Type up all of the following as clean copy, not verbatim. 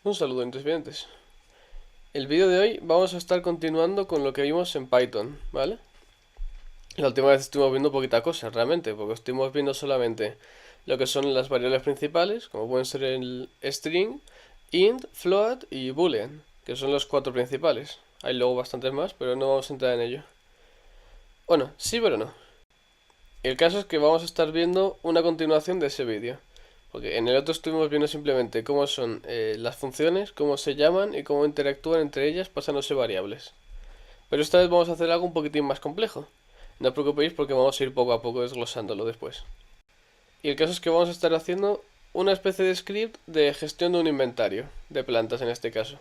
Un saludo, intervidentes. El vídeo de hoy vamos a estar continuando con lo que vimos en Python, ¿vale? La última vez estuvimos viendo poquita cosa, realmente, porque estuvimos viendo solamente lo que son las variables principales, como pueden ser el string, int, float y boolean, que son los cuatro principales. Hay luego bastantes más, pero no vamos a entrar en ello. Bueno, sí, pero no. El caso es que vamos a estar viendo una continuación de ese vídeo. Porque en el otro estuvimos viendo simplemente cómo son las funciones, cómo se llaman y cómo interactúan entre ellas pasándose variables. Pero esta vez vamos a hacer algo un poquitín más complejo. No os preocupéis porque vamos a ir poco a poco desglosándolo después. Y el caso es que vamos a estar haciendo una especie de script de gestión de un inventario, de plantas en este caso.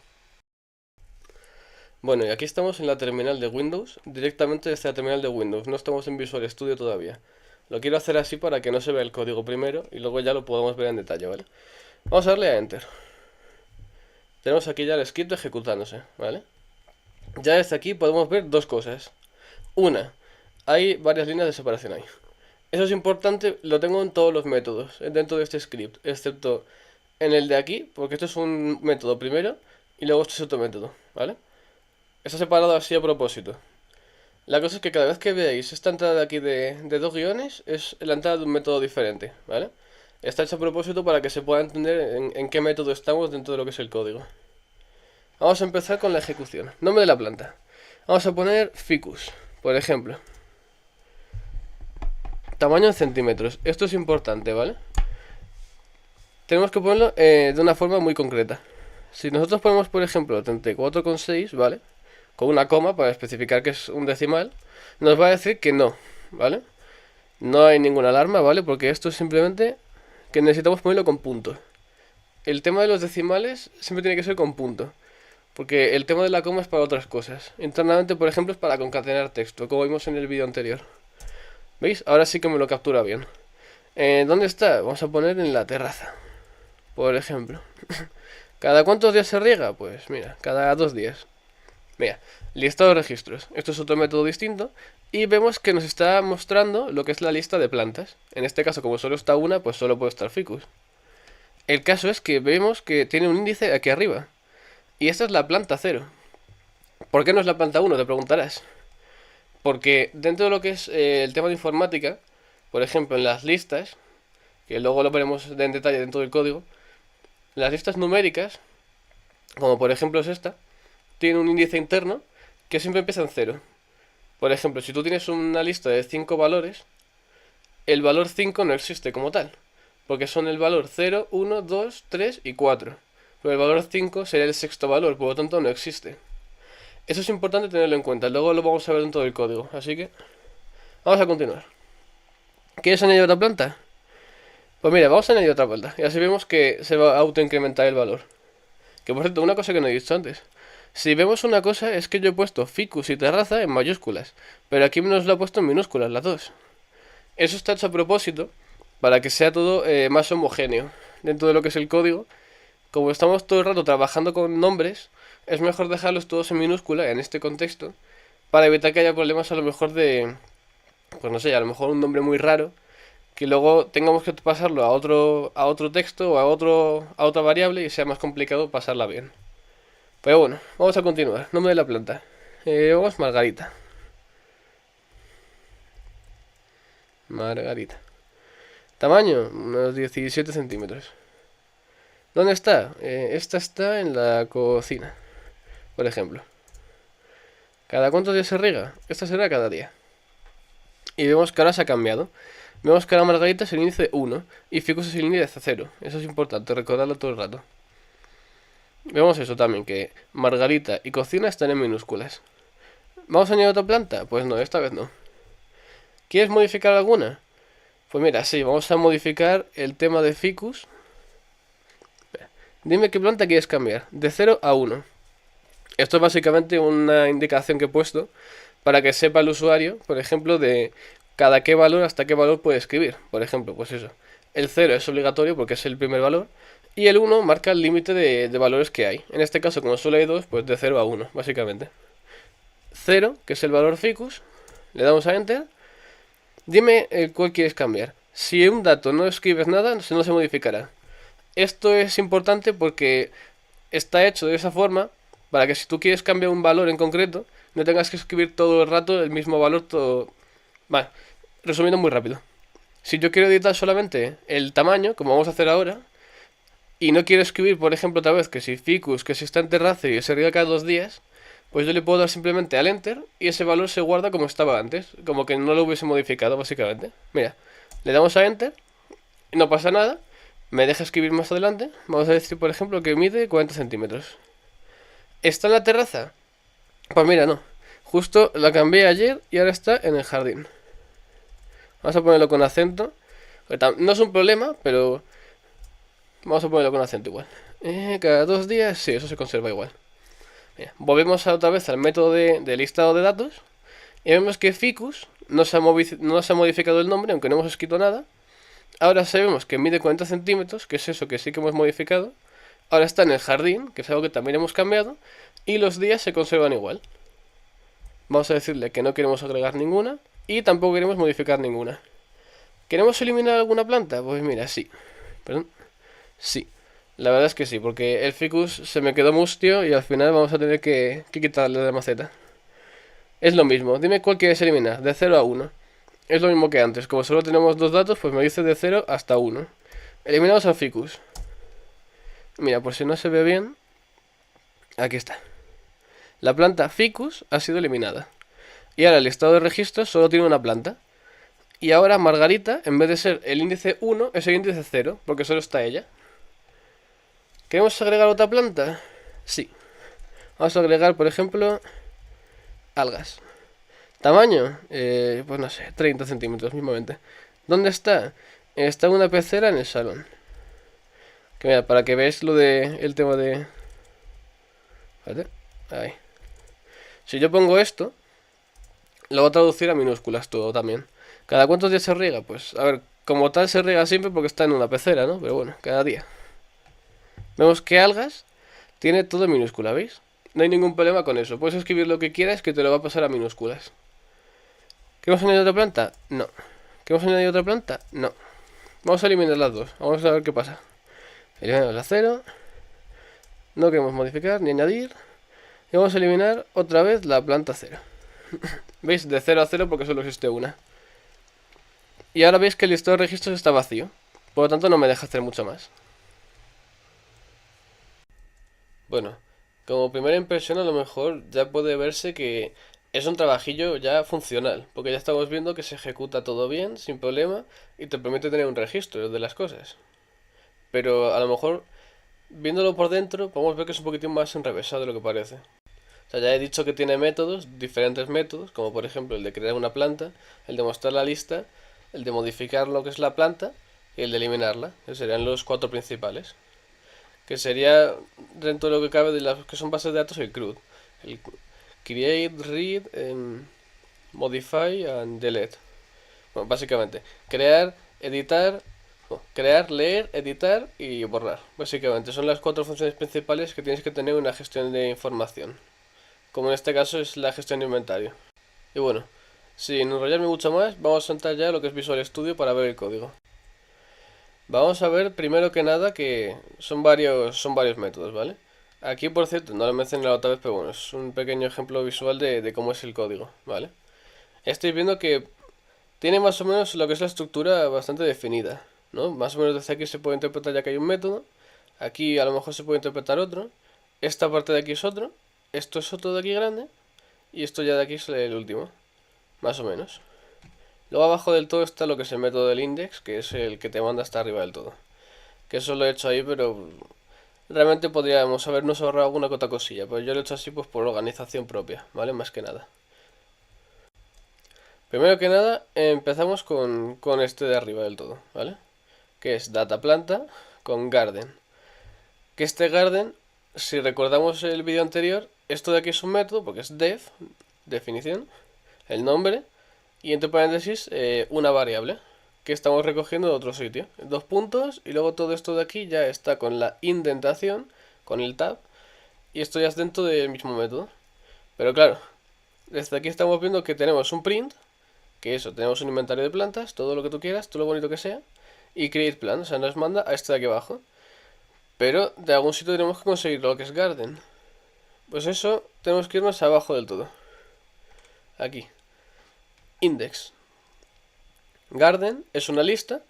Bueno, y aquí estamos en la terminal de Windows, directamente desde la terminal de Windows, no estamos en Visual Studio todavía. Lo quiero hacer así para que no se vea el código primero y luego ya lo podamos ver en detalle, ¿vale? Vamos a darle a Enter. Tenemos aquí ya el script ejecutándose, ¿vale? Ya desde aquí podemos ver dos cosas. Una, hay varias líneas de separación ahí. Eso es importante, lo tengo en todos los métodos, dentro de este script, excepto en el de aquí, porque esto es un método primero y luego esto es otro método, ¿vale? Está separado así a propósito. La cosa es que cada vez que veáis esta entrada de aquí de dos guiones, es la entrada de un método diferente, ¿vale? Está hecho a propósito para que se pueda entender en qué método estamos dentro de lo que es el código. Vamos a empezar con la ejecución. Nombre de la planta. Vamos a poner ficus, por ejemplo. Tamaño en centímetros. Esto es importante, ¿vale? Tenemos que ponerlo de una forma muy concreta. Si nosotros ponemos, por ejemplo, 34,6, ¿vale? Con una coma para especificar que es un decimal, nos va a decir que no, ¿vale? No hay ninguna alarma, ¿vale? Porque esto es simplemente que necesitamos ponerlo con punto. El tema de los decimales siempre tiene que ser con punto. Porque el tema de la coma es para otras cosas. Internamente, por ejemplo, es para concatenar texto, como vimos en el vídeo anterior. ¿Veis? Ahora sí que me lo captura bien. ¿Dónde está? Vamos a poner en la terraza, por ejemplo. ¿Cada cuántos días se riega? Pues mira, cada 2 días. Mira, listado de registros. Esto es otro método distinto. Y vemos que nos está mostrando lo que es la lista de plantas. En este caso, como solo está una, pues solo puede estar ficus. El caso es que vemos que tiene un índice aquí arriba. Y esta es la planta 0. ¿Por qué no es la planta 1? Te preguntarás. Porque dentro de lo que es el tema de informática, por ejemplo, en las listas, que luego lo veremos en detalle dentro del código, las listas numéricas, como por ejemplo es esta, tienen un índice interno que siempre empieza en 0. Por ejemplo, si tú tienes una lista de 5 valores, el valor 5 no existe como tal, porque son el valor 0, 1, 2, 3 y 4. Pero el valor 5 sería el sexto valor, por lo tanto no existe. Eso es importante tenerlo en cuenta, luego lo vamos a ver dentro del código, así que vamos a continuar. ¿Quieres añadir otra planta? Pues mira, vamos a añadir otra planta, y así vemos que se va a autoincrementar el valor. Que por cierto, una cosa que no he dicho antes. Si vemos una cosa, es que yo he puesto ficus y terraza en mayúsculas, pero aquí nos lo he puesto en minúsculas, las dos. Eso está hecho a propósito, para que sea todo más homogéneo dentro de lo que es el código. Como estamos todo el rato trabajando con nombres, es mejor dejarlos todos en minúscula en este contexto, para evitar que haya problemas a lo mejor de, pues no sé, a lo mejor un nombre muy raro, que luego tengamos que pasarlo a otro texto o a otra variable y sea más complicado pasarla bien. Pero bueno, vamos a continuar. Nombre de la planta. Vamos Margarita. Margarita. Tamaño, unos 17 centímetros. ¿Dónde está? Esta está en la cocina, por ejemplo. ¿Cada cuántos días se riega? Esta será cada día. Y vemos que ahora se ha cambiado. Vemos que ahora Margarita es el índice 1 y ficus es el índice 0. Eso es importante, recordarlo todo el rato. Vemos eso también, que Margarita y cocina están en minúsculas. ¿Vamos a añadir otra planta? Pues no, esta vez no. ¿Quieres modificar alguna? Pues mira, sí, vamos a modificar el tema de ficus. Dime qué planta quieres cambiar, de 0 a 1. Esto es básicamente una indicación que he puesto para que sepa el usuario, por ejemplo, de cada qué valor hasta qué valor puede escribir. Por ejemplo, pues eso. El 0 es obligatorio porque es el primer valor. Y el 1 marca el límite de valores que hay. En este caso, como solo hay 2, pues de 0 a 1, básicamente. 0, que es el valor ficus. Le damos a Enter. Dime el cuál quieres cambiar. Si un dato no escribes nada, no se modificará. Esto es importante porque está hecho de esa forma para que si tú quieres cambiar un valor en concreto, no tengas que escribir todo el rato el mismo valor todo. Vale, resumiendo muy rápido. Si yo quiero editar solamente el tamaño, como vamos a hacer ahora, y no quiero escribir, por ejemplo, otra vez que si ficus, que si está en terrace y se riega cada 2 días, pues yo le puedo dar simplemente al enter y ese valor se guarda como estaba antes, como que no lo hubiese modificado básicamente. Mira, le damos a enter y no pasa nada, me deja escribir más adelante, vamos a decir por ejemplo que mide 40 centímetros. ¿Está en la terraza? Pues mira, no, justo la cambié ayer y ahora está en el jardín. Vamos a ponerlo con acento, no es un problema, pero vamos a ponerlo con acento igual. Cada 2 días, sí, eso se conserva igual. Mira, volvemos otra vez al método de listado de datos y vemos que ficus no se ha modificado el nombre, aunque no hemos escrito nada. Ahora sabemos que mide 40 centímetros, que es eso que sí que hemos modificado. Ahora está en el jardín, que es algo que también hemos cambiado. Y los días se conservan igual. Vamos a decirle que no queremos agregar ninguna y tampoco queremos modificar ninguna. ¿Queremos eliminar alguna planta? Pues mira, sí. Perdón. Sí. La verdad es que sí, porque el ficus se me quedó mustio y al final vamos a tener que quitarle la maceta. Es lo mismo. Dime cuál quieres eliminar, de 0 a 1. Es lo mismo que antes. Como solo tenemos 2 datos, pues me dice de 0 hasta 1. Eliminamos al ficus. Mira, por si no se ve bien, aquí está. La planta ficus ha sido eliminada. Y ahora el listado de registros solo tiene una planta. Y ahora Margarita, en vez de ser el índice 1, es el índice 0, porque solo está ella. ¿Queremos agregar otra planta? Sí. Vamos a agregar, por ejemplo, algas. Tamaño, pues no sé, 30 centímetros mismamente. ¿Dónde está? Está una pecera en el salón. Que mira, para que veáis lo de el tema de... Espérate, ahí. Si yo pongo esto, lo voy a traducir a minúsculas todo también. ¿Cada cuántos días se riega? Pues, a ver, como tal se riega siempre porque está en una pecera, ¿no? Pero bueno, cada día. Vemos que algas tiene todo en minúscula, ¿veis? No hay ningún problema con eso. Puedes escribir lo que quieras que te lo va a pasar a minúsculas. ¿Queremos añadir otra planta? No. ¿Queremos añadir otra planta? No. Vamos a eliminar las dos. Vamos a ver qué pasa. Eliminamos la 0. No queremos modificar ni añadir. Y vamos a eliminar otra vez la planta 0. ¿Veis? De 0 a 0 porque solo existe una. Y ahora veis que el listado de registros está vacío. Por lo tanto no me deja hacer mucho más. Bueno, como primera impresión a lo mejor ya puede verse que es un trabajillo ya funcional, porque ya estamos viendo que se ejecuta todo bien, sin problema, y te permite tener un registro de las cosas. Pero a lo mejor, viéndolo por dentro, podemos ver que es un poquitín más enrevesado de lo que parece. O sea, ya he dicho que tiene métodos, diferentes métodos, como por ejemplo el de crear una planta, el de mostrar la lista, el de modificar lo que es la planta y el de eliminarla, que serían los 4 principales. Que sería, dentro de lo que cabe de las que son bases de datos, el CRUD. El create, read, modify and delete. Bueno, básicamente, crear, leer, editar y borrar. Básicamente, son las 4 funciones principales que tienes que tener en una gestión de información. Como en este caso es la gestión de inventario. Y bueno, sin enrollarme mucho más, vamos a saltar ya a lo que es Visual Studio para ver el código. Vamos a ver primero que nada que son varios métodos, ¿vale? Aquí, por cierto, no lo mencioné la otra vez, pero bueno, es un pequeño ejemplo visual de cómo es el código, ¿vale? Estáis viendo que tiene más o menos lo que es la estructura bastante definida, ¿no? Más o menos desde aquí se puede interpretar ya que hay un método, aquí a lo mejor se puede interpretar otro, esta parte de aquí es otro, esto es otro de aquí grande, y esto ya de aquí es el último, más o menos. Luego abajo del todo está lo que es el método del index, que es el que te manda hasta arriba del todo. Que eso lo he hecho ahí, pero realmente podríamos habernos ahorrado alguna que otra cosilla. Pero yo lo he hecho así pues por organización propia, ¿vale? Más que nada. Primero que nada, empezamos con este de arriba del todo, ¿vale? Que es data planta con garden. Que este garden, si recordamos el vídeo anterior, esto de aquí es un método, porque es def, definición, el nombre, y entre paréntesis una variable que estamos recogiendo de otro sitio. 2 puntos y luego todo esto de aquí ya está con la indentación, con el tab, y esto ya es dentro del mismo método. Pero claro, desde aquí estamos viendo que tenemos un print, que eso, tenemos un inventario de plantas, todo lo que tú quieras, todo lo bonito que sea, y create plant, o sea, nos manda a este de aquí abajo. Pero de algún sitio tenemos que conseguir lo que es garden. Pues eso, tenemos que irnos abajo del todo. Aquí. Index. Garden es una lista,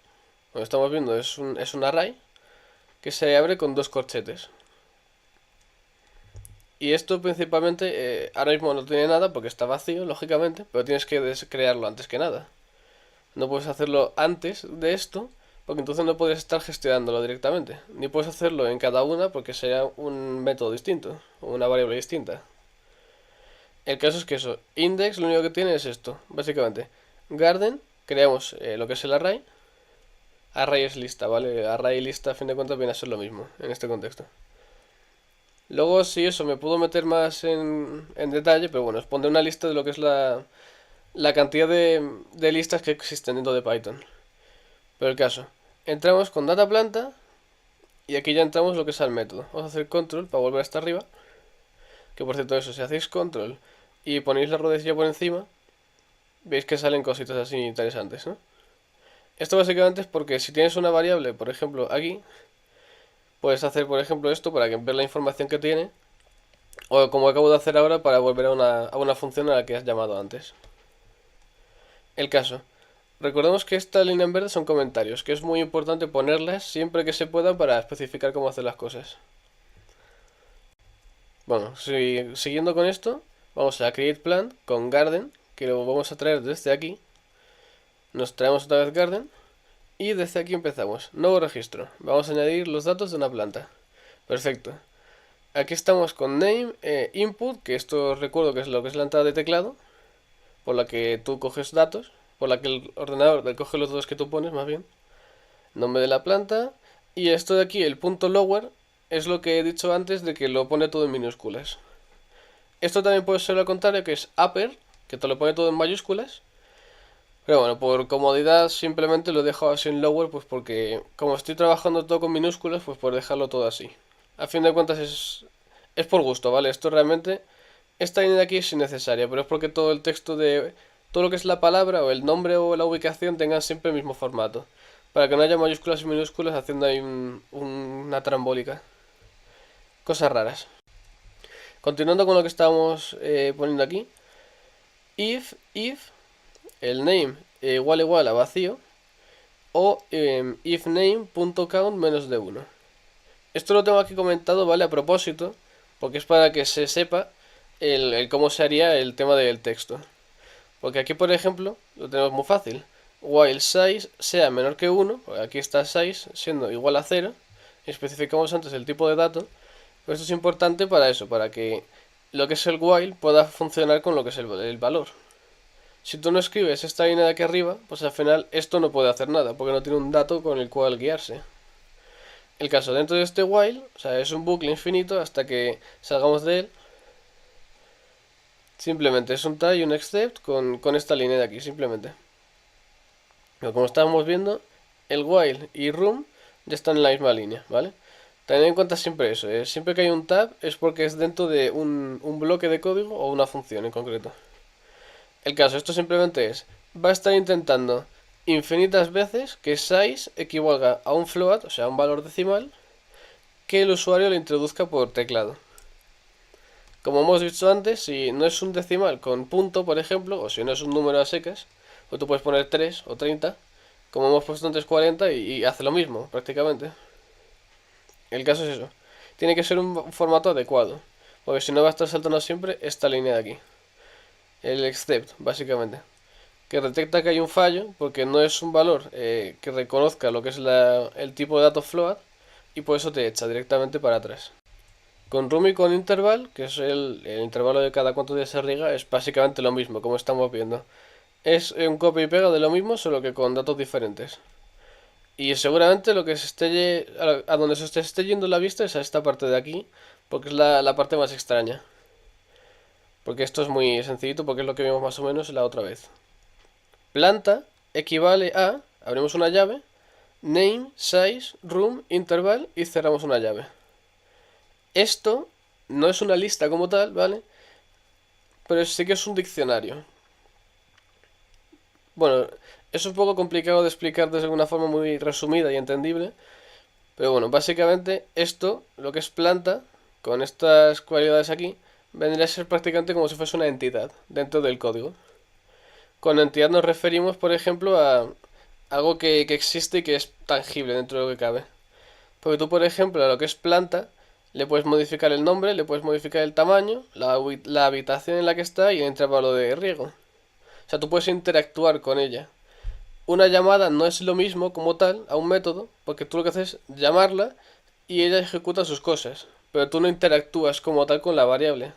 como estamos viendo es un array, que se abre con dos corchetes. Y esto principalmente, ahora mismo no tiene nada porque está vacío, lógicamente, pero tienes que crearlo antes que nada. No puedes hacerlo antes de esto, porque entonces no puedes estar gestionándolo directamente. Ni puedes hacerlo en cada una porque sería un método distinto, o una variable distinta. El caso es que eso, index lo único que tiene es esto, básicamente. Garden, creamos lo que es el array. Array es lista, ¿vale? Array y lista a fin de cuentas viene a ser lo mismo en este contexto. Luego sí, eso, me puedo meter más en detalle, pero bueno, os pondré una lista de lo que es la cantidad de listas que existen dentro de Python. Pero el caso, entramos con data planta y aquí ya entramos lo que es al método. Vamos a hacer control para volver hasta arriba. Que por cierto eso, si hacéis control y ponéis la ruedecilla por encima, veis que salen cositas así interesantes, ¿no? Esto básicamente es porque si tienes una variable, por ejemplo, aquí, puedes hacer, por ejemplo, esto para que ver la información que tiene, o como acabo de hacer ahora para volver a una función a la que has llamado antes. El caso. Recordemos que esta línea en verde son comentarios, que es muy importante ponerlas siempre que se pueda para especificar cómo hacer las cosas. Bueno, siguiendo con esto, vamos a create plant con garden, que lo vamos a traer desde aquí. Nos traemos otra vez garden y desde aquí empezamos. Nuevo registro. Vamos a añadir los datos de una planta. Perfecto. Aquí estamos con name, input, que esto recuerdo que es lo que es la entrada de teclado, por la que tú coges datos, por la que el ordenador recoge los datos que tú pones, más bien. Nombre de la planta. Y esto de aquí, el punto lower, es lo que he dicho antes de que lo pone todo en minúsculas. Esto también puede ser lo contrario, que es upper, que te lo pone todo en mayúsculas. Pero bueno, por comodidad simplemente lo he dejado así en lower, pues porque como estoy trabajando todo con minúsculas, pues por dejarlo todo así. A fin de cuentas es por gusto, ¿vale? Esto realmente, esta línea de aquí es innecesaria, pero es porque todo el texto de, todo lo que es la palabra o el nombre o la ubicación tengan siempre el mismo formato. Para que no haya mayúsculas y minúsculas haciendo ahí una trambólica. Cosas raras. Continuando con lo que estábamos poniendo aquí. If el name igual a vacío o if name.count menos de 1. Esto lo tengo aquí comentado, ¿vale? A propósito, porque es para que se sepa el cómo se haría el tema del texto. Porque aquí, por ejemplo, lo tenemos muy fácil. While size sea menor que 1, porque aquí está size siendo igual a 0, especificamos antes el tipo de dato, pero esto es importante para eso, para que lo que es el while pueda funcionar con lo que es el valor. Si tú no escribes esta línea de aquí arriba, pues al final esto no puede hacer nada, porque no tiene un dato con el cual guiarse. El caso dentro de este while, o sea, es un bucle infinito hasta que salgamos de él. Simplemente es un try y un except con esta línea de aquí, simplemente. Pero como estábamos viendo, el while y room ya están en la misma línea, ¿vale? Tened en cuenta siempre eso, siempre que hay un tab es porque es dentro de un bloque de código o una función en concreto. El caso, esto simplemente va a estar intentando infinitas veces que size equivalga a un float, o sea, un valor decimal, que el usuario le introduzca por teclado. Como hemos visto antes, si no es un decimal con punto, por ejemplo, o si no es un número a secas, pues tú puedes poner 3 o 30, como hemos puesto antes 40 y hace lo mismo, prácticamente. El caso es eso. Tiene que ser un formato adecuado, porque si no va a estar saltando siempre esta línea de aquí. El except, básicamente. Que detecta que hay un fallo, porque no es un valor que reconozca lo que es el tipo de dato float, y por eso te echa directamente para atrás. Con room y con interval, que es el intervalo de cada cuánto días se riega, es básicamente lo mismo, como estamos viendo. Es un copia y pega de lo mismo, solo que con datos diferentes. Y seguramente lo que se esté a donde se esté yendo la vista es a esta parte de aquí, porque es la parte más extraña. Porque esto es muy sencillito, porque es lo que vimos más o menos la otra vez. Planta equivale a, abrimos una llave, name, size, room, interval y cerramos una llave. Esto no es una lista como tal, ¿vale? Pero sí que es un diccionario. Bueno, es un poco complicado de explicar de una forma muy resumida y entendible, Pero bueno, básicamente esto, lo que es planta, con estas cualidades aquí, vendría a ser prácticamente como si fuese una entidad dentro del código. Con entidad nos referimos, por ejemplo, a algo que existe y que es tangible dentro de lo que cabe. Porque tú, por ejemplo, a lo que es planta, le puedes modificar el nombre, le puedes modificar el tamaño, la habitación en la que está y el intervalo de riego. O sea, tú puedes interactuar con ella. Una llamada no es lo mismo como tal a un método, porque tú lo que haces es llamarla y ella ejecuta sus cosas. Pero tú no interactúas como tal con la variable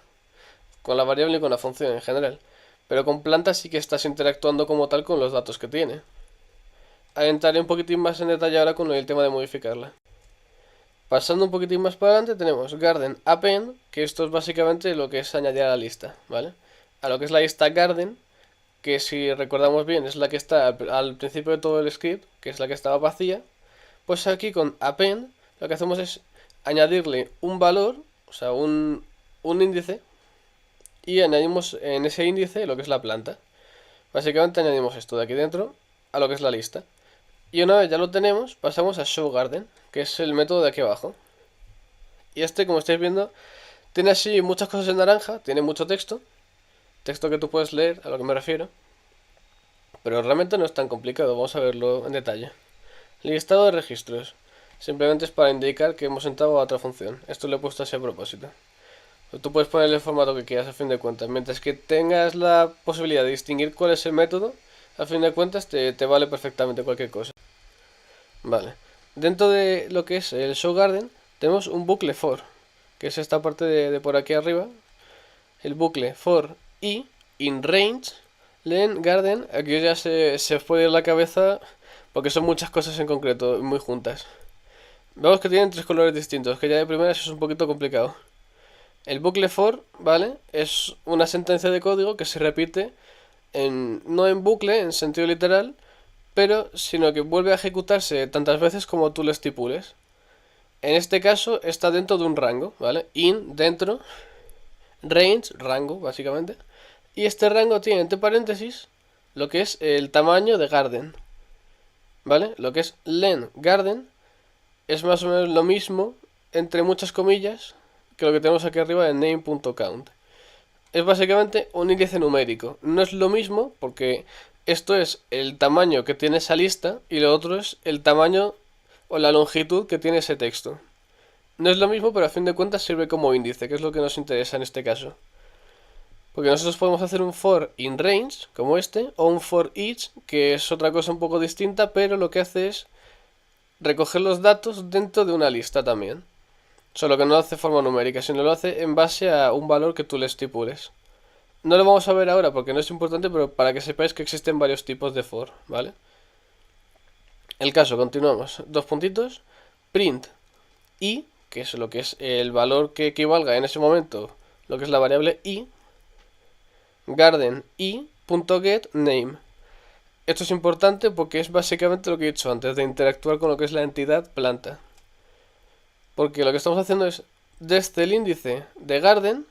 y con la función en general. Pero con planta sí que estás interactuando como tal con los datos que tiene. Entraré un poquitín más en detalle ahora con el tema de modificarla. Pasando un poquitín más para adelante tenemos Garden Append, que esto es básicamente lo que es añadir a la lista, ¿vale? A lo que es la lista Garden, que si recordamos bien es la que está al principio de todo el script, que es la que estaba vacía, pues aquí con Append lo que hacemos es añadirle un valor, o sea, un índice, y añadimos en ese índice lo que es la planta. Básicamente añadimos esto de aquí dentro a lo que es la lista. Y una vez ya lo tenemos, pasamos a ShowGarden, que es el método de aquí abajo. Y este, como estáis viendo, tiene así muchas cosas en naranja, tiene mucho texto, texto que tú puedes leer, a lo que me refiero. Pero realmente no es tan complicado, vamos a verlo en detalle. Listado de registros. Simplemente es para indicar que hemos entrado a otra función. Esto lo he puesto así a propósito. Tú puedes ponerle el formato que quieras a fin de cuentas. Mientras que tengas la posibilidad de distinguir cuál es el método, a fin de cuentas te vale perfectamente cualquier cosa. Vale. Dentro de lo que es el show garden, tenemos un bucle for, que es esta parte de por aquí arriba. El bucle for y in range len garden. Aquí ya se os puede ir la cabeza porque son muchas cosas en concreto, muy juntas. Vemos que tienen tres colores distintos, que ya de primeras es un poquito complicado. El bucle for, ¿vale? Es una sentencia de código que se repite no en bucle, en sentido literal, pero sino que vuelve a ejecutarse tantas veces como tú lo estipules. En este caso está dentro de un rango, ¿vale? In, dentro, range, rango, básicamente. Y este rango tiene entre paréntesis lo que es el tamaño de garden, ¿vale? Lo que es len garden es más o menos lo mismo, entre muchas comillas, que lo que tenemos aquí arriba de name.count. Es básicamente un índice numérico. No es lo mismo porque esto es el tamaño que tiene esa lista y lo otro es el tamaño o la longitud que tiene ese texto. No es lo mismo, pero a fin de cuentas sirve como índice, que es lo que nos interesa en este caso. Porque nosotros podemos hacer un for in range, como este, o un for each, que es otra cosa un poco distinta, pero lo que hace es recoger los datos dentro de una lista también. Solo que no lo hace de forma numérica, sino lo hace en base a un valor que tú le estipules. No lo vamos a ver ahora porque no es importante, pero para que sepáis que existen varios tipos de for, ¿vale? El caso, continuamos. Dos puntitos. Print i, que es lo que es el valor que equivalga en ese momento, lo que es la variable i. Garden i.get name. Esto es importante porque es básicamente lo que he dicho antes de interactuar con lo que es la entidad planta. Porque lo que estamos haciendo es, desde el índice de garden,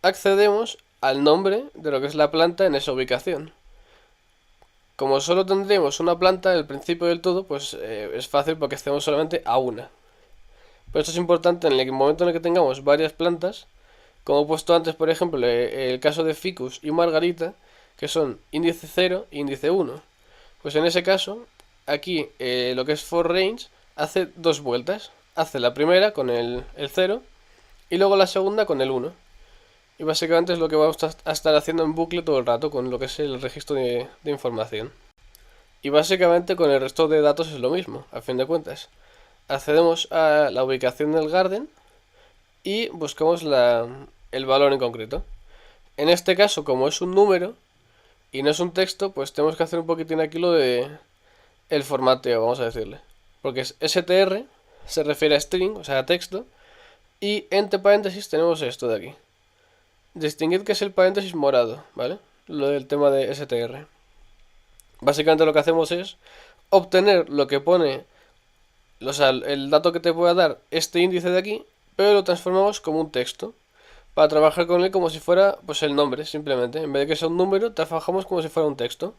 accedemos al nombre de lo que es la planta en esa ubicación. Como solo tendríamos una planta al principio del todo, pues es fácil porque accedemos solamente a una. Pero esto es importante en el momento en el que tengamos varias plantas, como he puesto antes, por ejemplo, el caso de Ficus y Margarita, que son índice 0 e índice 1. Pues en ese caso, aquí lo que es for range hace dos vueltas. Hace la primera con el 0 y luego la segunda con el 1. Y básicamente es lo que vamos a estar haciendo en bucle todo el rato con lo que es el registro de información. Y básicamente con el resto de datos es lo mismo, a fin de cuentas. Accedemos a la ubicación del garden y buscamos el valor en concreto. En este caso, como es un número y no es un texto, pues tenemos que hacer un poquitín aquí lo de el formateo, vamos a decirle. Porque es str, se refiere a string, o sea a texto, y entre paréntesis tenemos esto de aquí. Distinguid que es el paréntesis morado, ¿vale? Lo del tema de str. Básicamente lo que hacemos es obtener lo que pone, o sea, el dato que te pueda dar este índice de aquí, pero lo transformamos como un texto para trabajar con él como si fuera pues el nombre, simplemente. En vez de que sea un número, trabajamos como si fuera un texto.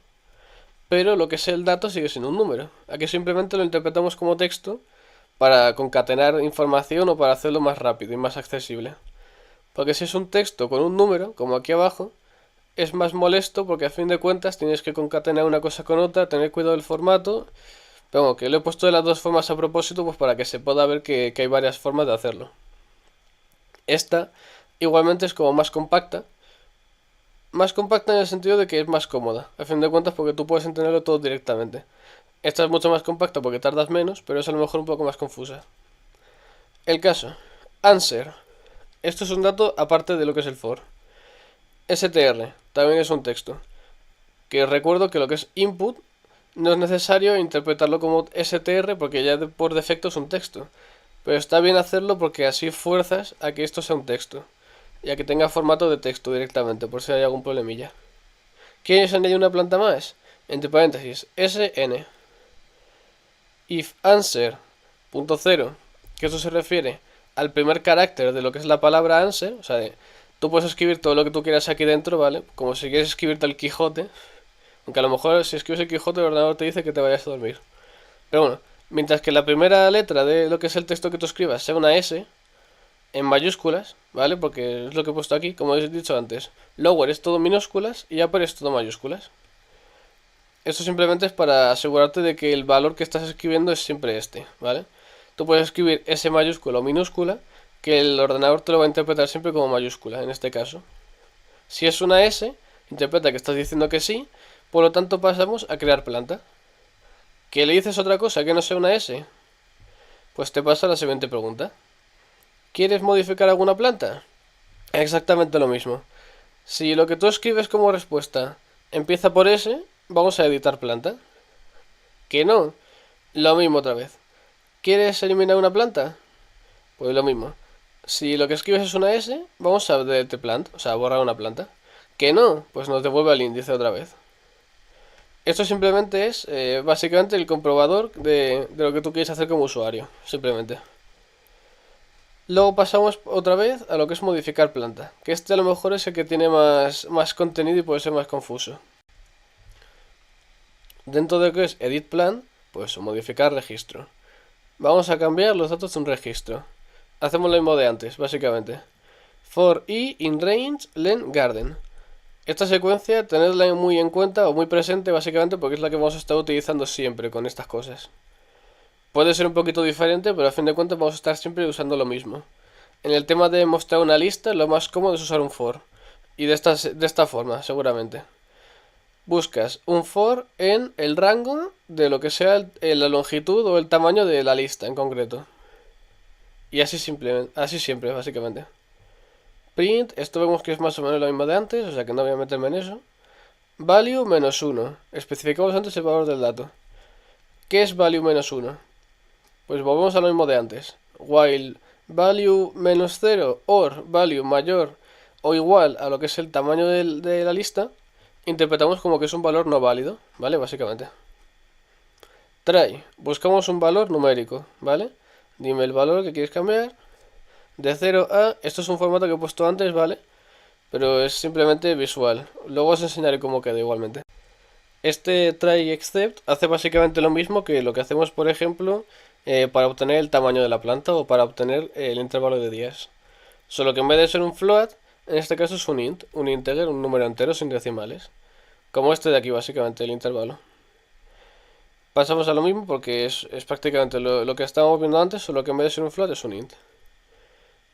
Pero lo que es el dato sigue siendo un número. Aquí simplemente lo interpretamos como texto para concatenar información o para hacerlo más rápido y más accesible. Porque si es un texto con un número, como aquí abajo, es más molesto porque a fin de cuentas tienes que concatenar una cosa con otra, tener cuidado del formato. Pero bueno, que lo he puesto de las dos formas a propósito, pues para que se pueda ver que hay varias formas de hacerlo. Esta igualmente es como más compacta. Más compacta en el sentido de que es más cómoda, a fin de cuentas, porque tú puedes entenderlo todo directamente. Esta es mucho más compacta porque tardas menos, pero es a lo mejor un poco más confusa. El caso. Answer. Esto es un dato aparte de lo que es el for. str. También es un texto. Que recuerdo que lo que es input no es necesario interpretarlo como str porque ya por defecto es un texto. Pero está bien hacerlo porque así fuerzas a que esto sea un texto. Y a que tenga formato de texto directamente, por si hay algún problemilla. ¿Quieres añadir una planta más? Entre paréntesis, sn. If answer, punto cero, que eso se refiere al primer carácter de lo que es la palabra answer, o sea, tú puedes escribir todo lo que tú quieras aquí dentro, ¿vale? Como si quieres escribirte el Quijote, aunque a lo mejor si escribes el Quijote el ordenador te dice que te vayas a dormir. Pero bueno, mientras que la primera letra de lo que es el texto que tú escribas sea una S, en mayúsculas, ¿vale? Porque es lo que he puesto aquí, como he dicho antes. Lower es todo minúsculas y upper es todo mayúsculas. Esto simplemente es para asegurarte de que el valor que estás escribiendo es siempre este, ¿vale? Tú puedes escribir S mayúscula o minúscula, que el ordenador te lo va a interpretar siempre como mayúscula, en este caso. Si es una S, interpreta que estás diciendo que sí, por lo tanto pasamos a crear planta. ¿Que le dices otra cosa que no sea una S? Pues te pasa la siguiente pregunta. ¿Quieres modificar alguna planta? Exactamente lo mismo. Si lo que tú escribes como respuesta empieza por S, vamos a editar planta. ¿Que no? Lo mismo otra vez. ¿Quieres eliminar una planta? Pues lo mismo. Si lo que escribes es una S, vamos a delete plant, o sea, borrar una planta. ¿Que no? Pues nos devuelve al índice otra vez. Esto simplemente es básicamente el comprobador de lo que tú quieres hacer como usuario. Simplemente. Luego pasamos otra vez a lo que es modificar planta. Que este a lo mejor es el que tiene más contenido y puede ser más confuso. Dentro de lo que es edit plan, pues modificar registro. Vamos a cambiar los datos de un registro. Hacemos lo mismo de antes, básicamente. For i in range len garden. Esta secuencia tenedla muy en cuenta o muy presente básicamente porque es la que vamos a estar utilizando siempre con estas cosas. Puede ser un poquito diferente, pero a fin de cuentas vamos a estar siempre usando lo mismo. En el tema de mostrar una lista, lo más cómodo es usar un for. Y de esta forma, seguramente. Buscas un for en el rango de lo que sea la longitud o el tamaño de la lista en concreto. Y así siempre, básicamente. Print, esto vemos que es más o menos lo mismo de antes, o sea que no voy a meterme en eso. Value menos 1. Especificamos antes el valor del dato. ¿Qué es value menos 1? Pues volvemos a lo mismo de antes. While value menos 0 or value mayor o igual a lo que es el tamaño de la lista, interpretamos como que es un valor no válido, ¿vale? Básicamente. Try, buscamos un valor numérico, ¿vale? Dime el valor que quieres cambiar. De 0 a... Esto es un formato que he puesto antes, ¿vale? Pero es simplemente visual. Luego os enseñaré cómo queda igualmente. Este try except hace básicamente lo mismo que lo que hacemos, por ejemplo, para obtener el tamaño de la planta o para obtener el intervalo de días. Solo que en vez de ser un float, en este caso es un int, un integer, un número entero sin decimales. Como este de aquí, básicamente, el intervalo. Pasamos a lo mismo porque es prácticamente lo que estábamos viendo antes, solo que en vez de ser un float es un int.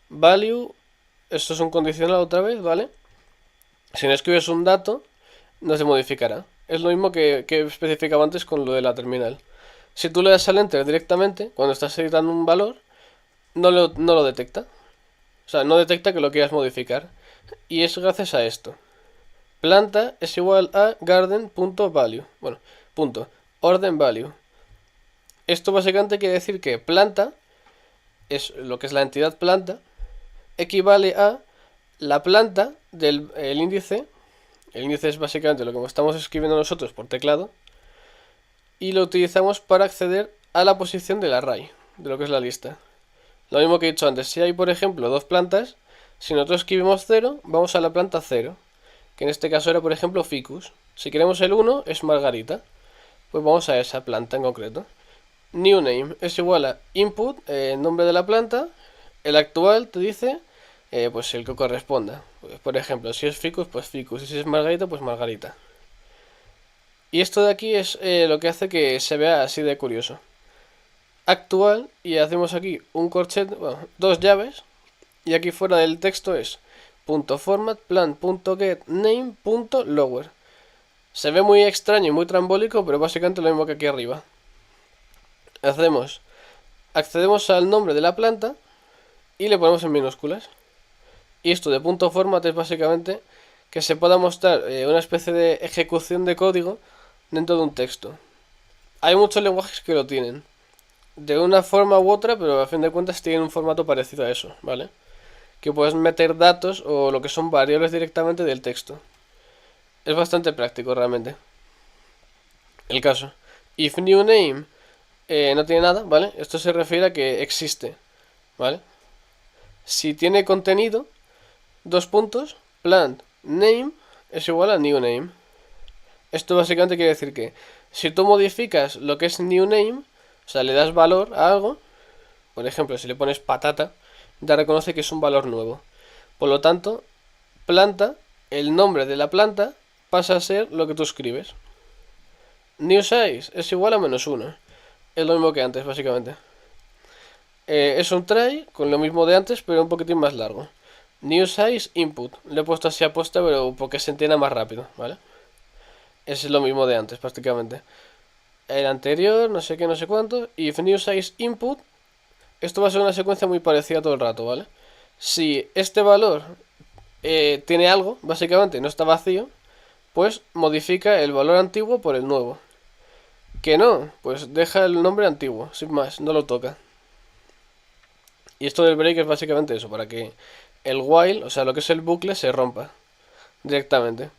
Value, esto es un condicional otra vez, ¿vale? Si no escribes un dato, no se modificará. Es lo mismo que especificaba antes con lo de la terminal. Si tú le das al enter directamente, cuando estás editando un valor, no lo detecta. O sea, no detecta que lo quieras modificar. Y es gracias a esto. Planta es igual a garden.value. Bueno, punto. Orden value. Esto básicamente quiere decir que planta es lo que es la entidad planta, equivale a la planta del índice. El índice es básicamente lo que estamos escribiendo nosotros por teclado. Y lo utilizamos para acceder a la posición del array, de lo que es la lista. Lo mismo que he dicho antes, si hay por ejemplo dos plantas, si nosotros escribimos 0, vamos a la planta 0. Que en este caso era por ejemplo ficus. Si queremos el 1, es margarita. Pues vamos a esa planta en concreto. new name es igual a input, nombre de la planta, el actual te dice pues el que corresponda. Pues, por ejemplo, si es ficus, pues ficus, y si es margarita, pues margarita. Y esto de aquí es lo que hace que se vea así de curioso. Actual, y hacemos aquí un corchete, bueno, dos llaves, y aquí fuera del texto es .format, plan.get, name.lower. Se ve muy extraño y muy trambólico, pero básicamente lo mismo que aquí arriba. Accedemos al nombre de la planta y le ponemos en minúsculas. Y esto de .format es básicamente que se pueda mostrar una especie de ejecución de código dentro de un texto. Hay muchos lenguajes que lo tienen, de una forma u otra, pero a fin de cuentas tienen un formato parecido a eso, ¿vale? Que puedes meter datos o lo que son variables directamente del texto. Es bastante práctico realmente. El caso. If new name no tiene nada, ¿vale? Esto se refiere a que existe, ¿vale? Si tiene contenido, dos puntos, plant name es igual a new name. Esto básicamente quiere decir que si tú modificas lo que es new name, o sea, le das valor a algo, por ejemplo, si le pones patata, ya reconoce que es un valor nuevo. Por lo tanto, planta, el nombre de la planta pasa a ser lo que tú escribes. New size es igual a -1. Es lo mismo que antes, básicamente. Es un try con lo mismo de antes, pero un poquitín más largo. New size input. Le he puesto así aposta, pero porque se entienda más rápido, ¿vale? Es lo mismo de antes, prácticamente. El anterior, no sé qué, no sé cuánto. If new size input. Esto va a ser una secuencia muy parecida todo el rato, ¿vale? Si este valor tiene algo, básicamente no está vacío, pues modifica el valor antiguo por el nuevo. Que no, pues deja el nombre antiguo, sin más, no lo toca. Y esto del break es básicamente eso, para que el while, o sea, lo que es el bucle, se rompa directamente.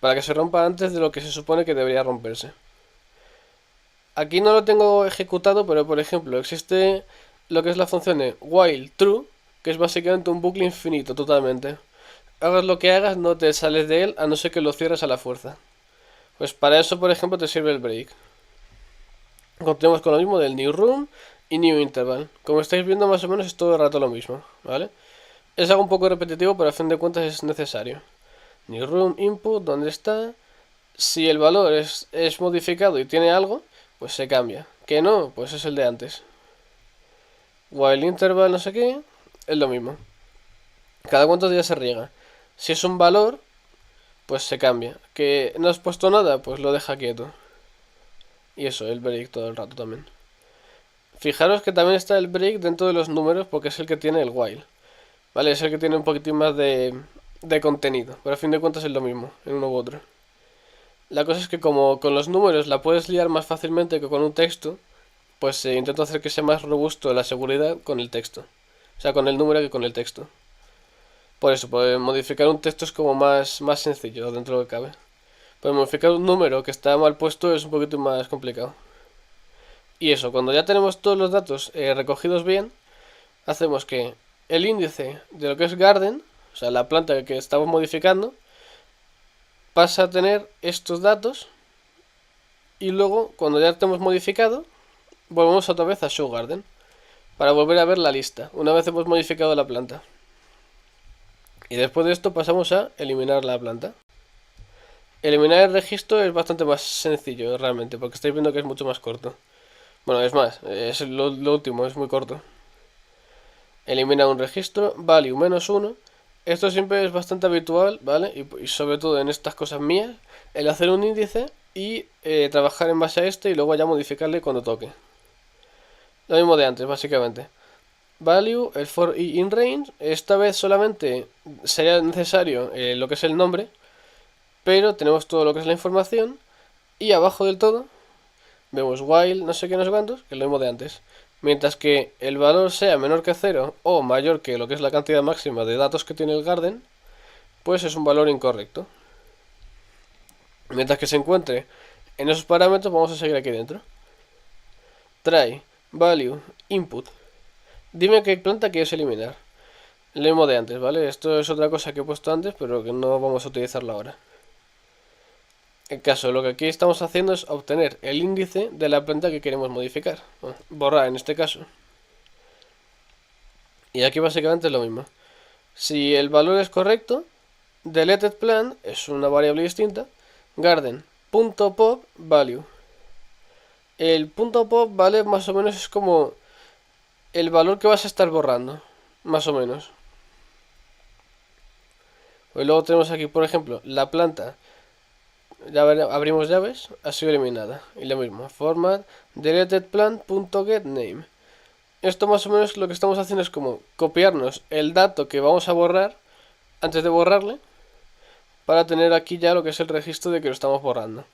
Para que se rompa antes de lo que se supone que debería romperse. Aquí no lo tengo ejecutado, pero por ejemplo, existe lo que es la función de while true, que es básicamente un bucle infinito totalmente. Hagas lo que hagas, no te sales de él a no ser que lo cierres a la fuerza. Pues para eso, por ejemplo, te sirve el break. Continuamos con lo mismo del new room y new interval. Como estáis viendo, más o menos es todo el rato lo mismo, ¿vale? Es algo un poco repetitivo, pero a fin de cuentas es necesario. New room input, ¿dónde está? Si el valor es modificado y tiene algo, pues se cambia. Que no, pues es el de antes. While interval, no sé qué, es lo mismo. Cada cuántos días se riega. Si es un valor, pues se cambia. Que no has puesto nada, pues lo deja quieto. Y eso, el break todo el rato también. Fijaros que también está el break dentro de los números porque es el que tiene el while. Vale, es el que tiene un poquitín más de contenido. Pero a fin de cuentas es lo mismo, en uno u otro. La cosa es que como con los números la puedes liar más fácilmente que con un texto, pues intento hacer que sea más robusto la seguridad con el texto. O sea, con el número que con el texto. Por eso, pues modificar un texto es como más sencillo dentro de lo que cabe. Pero modificar un número que está mal puesto es un poquito más complicado. Y eso, cuando ya tenemos todos los datos recogidos bien, hacemos que el índice de lo que es garden, o sea, la planta que estamos modificando, pasa a tener estos datos y luego, cuando ya estemos modificado, volvemos otra vez a show garden para volver a ver la lista, una vez hemos modificado la planta. Y después de esto pasamos a eliminar la planta. Eliminar el registro es bastante más sencillo realmente, porque estáis viendo que es mucho más corto. Bueno, es más, es lo último, es muy corto. Elimina un registro, value -1. Esto siempre es bastante habitual, ¿vale? Y sobre todo en estas cosas mías, el hacer un índice y trabajar en base a este y luego ya modificarle cuando toque. Lo mismo de antes, básicamente. Value, el for i in range. Esta vez solamente sería necesario lo que es el nombre, pero tenemos todo lo que es la información. Y abajo del todo vemos while, no sé qué, no sé cuántos, que es lo mismo de antes. Mientras que el valor sea menor que 0 o mayor que lo que es la cantidad máxima de datos que tiene el garden, pues es un valor incorrecto. Mientras que se encuentre en esos parámetros, vamos a seguir aquí dentro. Try, value, input. Dime qué planta quieres eliminar. Lo mismo de antes, ¿vale? Esto es otra cosa que he puesto antes, pero que no vamos a utilizarla ahora. En caso, lo que aquí estamos haciendo es obtener el índice de la planta que queremos modificar. Bueno, borrar en este caso. Y aquí básicamente es lo mismo. Si el valor es correcto, deleted plant es una variable distinta. Garden.pop value. El punto pop, ¿vale? Más o menos es como el valor que vas a estar borrando. Más o menos. Pues luego tenemos aquí, por ejemplo, la planta. Ya abrimos llaves, ha sido eliminada. Y lo mismo, format deletedplant.getName. Esto más o menos lo que estamos haciendo es como copiarnos el dato que vamos a borrar antes de borrarle, para tener aquí ya lo que es el registro de que lo estamos borrando.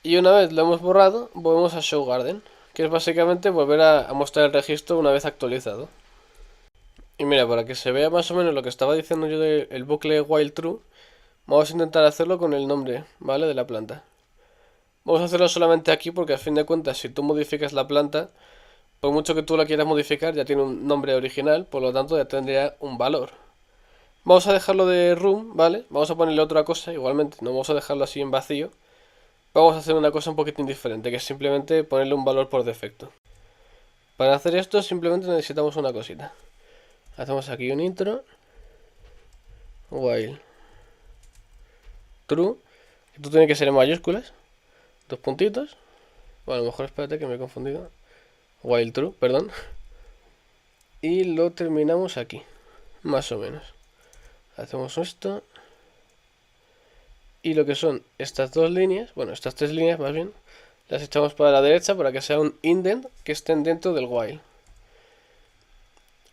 Y una vez lo hemos borrado, volvemos a show garden, que es básicamente volver a mostrar el registro una vez actualizado. Y mira, para que se vea más o menos lo que estaba diciendo yo del bucle while true, vamos a intentar hacerlo con el nombre, ¿vale? De la planta. Vamos a hacerlo solamente aquí porque al fin de cuentas, si tú modificas la planta, por mucho que tú la quieras modificar, ya tiene un nombre original, por lo tanto ya tendría un valor. Vamos a dejarlo de room, ¿vale? Vamos a ponerle otra cosa, igualmente, no vamos a dejarlo así en vacío. Vamos a hacer una cosa un poquito diferente, que es simplemente ponerle un valor por defecto. Para hacer esto simplemente necesitamos una cosita. Hacemos aquí un intro, while true, esto tiene que ser en mayúsculas, dos puntitos. Bueno, a lo mejor espérate que me he confundido. While true, perdón. Y lo terminamos aquí, más o menos. Hacemos esto. Y lo que son estas dos líneas, bueno, estas tres líneas más bien, las echamos para la derecha para que sea un indent que estén dentro del while.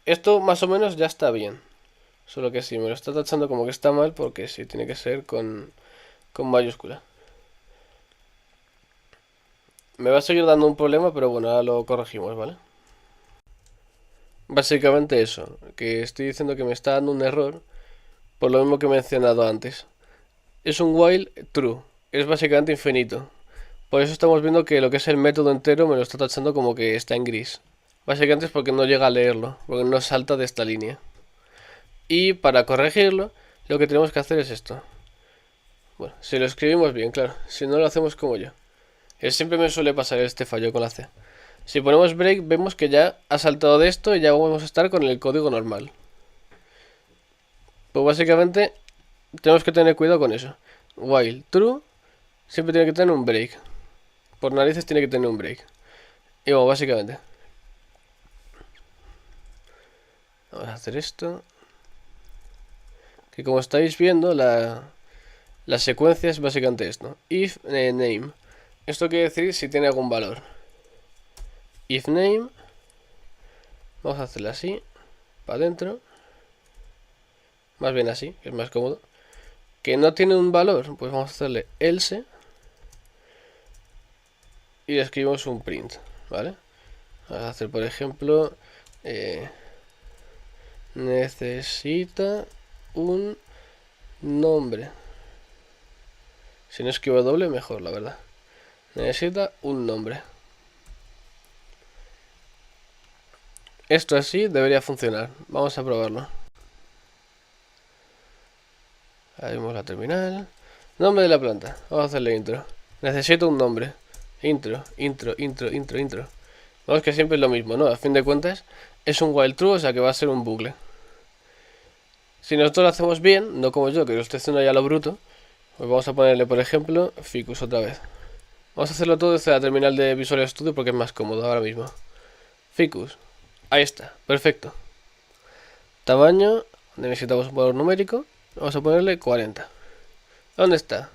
Esto más o menos ya está bien. Solo que sí, me lo está tachando como que está mal porque sí, tiene que ser con mayúscula. Me va a seguir dando un problema, pero bueno, ahora lo corregimos, ¿vale? Básicamente eso, que estoy diciendo que me está dando un error por lo mismo que he mencionado antes. Es un while true, es básicamente infinito. Por eso estamos viendo que lo que es el método entero me lo está tachando como que está en gris. Básicamente es porque no llega a leerlo, porque no salta de esta línea. Y para corregirlo, lo que tenemos que hacer es esto. Bueno, si lo escribimos bien, claro. Si no lo hacemos como yo. Siempre me suele pasar este fallo con la C. Si ponemos break, vemos que ya ha saltado de esto y ya vamos a estar con el código normal. Pues básicamente tenemos que tener cuidado con eso. While true siempre tiene que tener un break. Por narices tiene que tener un break. Y bueno, básicamente. Vamos a hacer esto. Que como estáis viendo, la secuencia es básicamente esto. If name. Esto quiere decir si tiene algún valor. If name. Vamos a hacerlo así. Para adentro. Más bien así, que es más cómodo. Que no tiene un valor, pues vamos a hacerle else. Y le escribimos un print, ¿vale? Vamos a hacer, por ejemplo, necesita un nombre. Si no escribo doble, mejor, la verdad. Necesita un nombre. Esto así debería funcionar. Vamos a probarlo. Abrimos la terminal. Nombre de la planta. Vamos a hacerle intro. Necesito un nombre. Intro. Vamos que siempre es lo mismo, ¿no? A fin de cuentas es un while true, o sea que va a ser un bucle. Si nosotros lo hacemos bien, no como yo, que lo estoy haciendo ya a lo bruto, pues vamos a ponerle, por ejemplo, ficus otra vez. Vamos a hacerlo todo desde la terminal de Visual Studio porque es más cómodo ahora mismo. Ficus. Ahí está, perfecto. Tamaño, necesitamos un valor numérico. Vamos a ponerle 40. ¿Dónde está?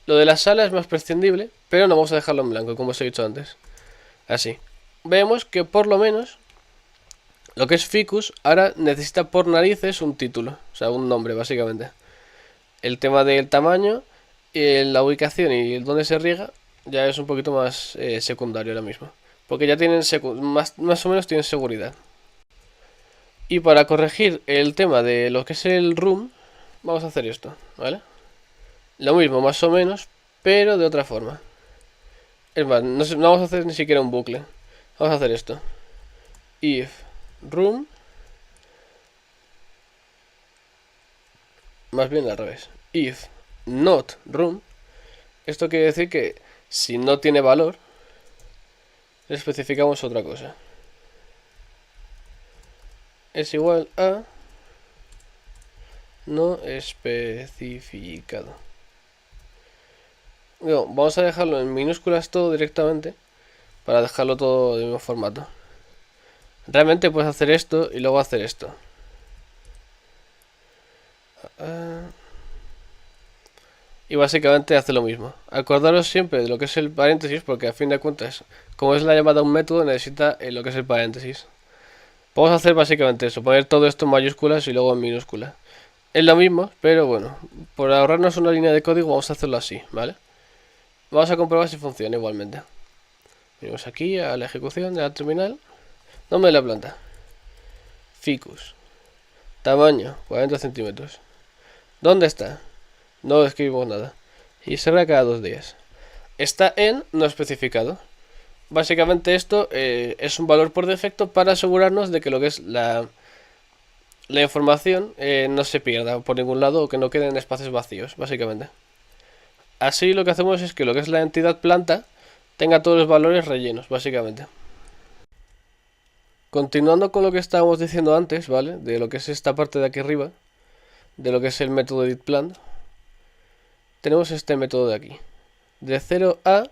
Lo de la sala es más prescindible, pero no vamos a dejarlo en blanco, como os he dicho antes. Así. Vemos que por lo menos lo que es ficus ahora necesita por narices un título, o sea, un nombre básicamente. El tema del tamaño, la ubicación y dónde se riega ya es un poquito más secundario ahora mismo. Porque ya tienen más o menos tienen seguridad. Y para corregir el tema de lo que es el room, vamos a hacer esto, ¿vale? Lo mismo, más o menos, pero de otra forma. Es más, no vamos a hacer ni siquiera un bucle. Vamos a hacer esto. If room. Más bien al revés. If not room. Esto quiere decir que si no tiene valor, le especificamos otra cosa. Es igual a no especificado. Bueno, vamos a dejarlo en minúsculas todo directamente para dejarlo todo del mismo formato. Realmente puedes hacer esto y luego hacer esto. Y básicamente hace lo mismo. Acordaros siempre de lo que es el paréntesis, porque a fin de cuentas, como es la llamada a un método, necesita lo que es el paréntesis. Vamos a hacer básicamente eso, poner todo esto en mayúsculas y luego en minúsculas. Es lo mismo, pero bueno, por ahorrarnos una línea de código vamos a hacerlo así, ¿vale? Vamos a comprobar si funciona igualmente. Venimos aquí a la ejecución de la terminal. Nombre de la planta. Ficus. Tamaño, 40 centímetros. ¿Dónde está? No escribimos nada. Y será cada 2 días. Está en no especificado. Básicamente esto es un valor por defecto para asegurarnos de que lo que es la información no se pierda por ningún lado o que no queden espacios vacíos, básicamente. Así lo que hacemos es que lo que es la entidad planta tenga todos los valores rellenos, básicamente. Continuando con lo que estábamos diciendo antes, ¿vale? De lo que es esta parte de aquí arriba, de lo que es el método editPlant, tenemos este método de aquí. De 0 a,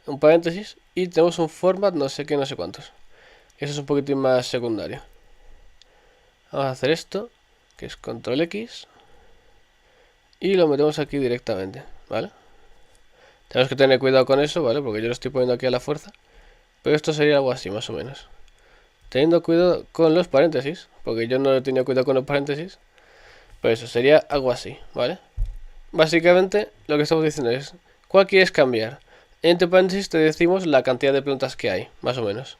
un paréntesis, y tenemos un format no sé qué, no sé cuántos. Eso es un poquitín más secundario. Vamos a hacer esto, que es control X, y lo metemos aquí directamente, ¿vale? Tenemos que tener cuidado con eso, ¿vale? Porque yo lo estoy poniendo aquí a la fuerza. Pero esto sería algo así, más o menos. Teniendo cuidado con los paréntesis, porque yo no he tenido cuidado con los paréntesis. Pero eso sería algo así, ¿vale? Básicamente lo que estamos diciendo es, ¿cuál quieres cambiar? Entre paréntesis te decimos la cantidad de plantas que hay, más o menos.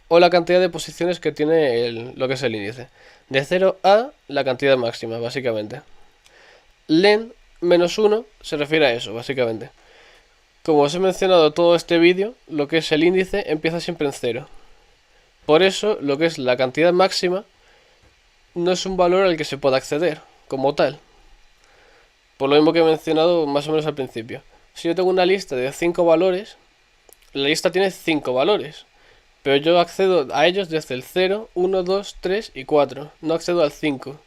O la cantidad de posiciones que tiene lo que es el índice. De 0 a la cantidad máxima, básicamente. Len -1 se refiere a eso, básicamente. Como os he mencionado todo este vídeo, lo que es el índice empieza siempre en 0. Por eso, lo que es la cantidad máxima no es un valor al que se pueda acceder, como tal. Por lo mismo que he mencionado más o menos al principio. Si yo tengo una lista de 5 valores, la lista tiene 5 valores. Pero yo accedo a ellos desde el 0, 1, 2, 3 y 4. No accedo al 5.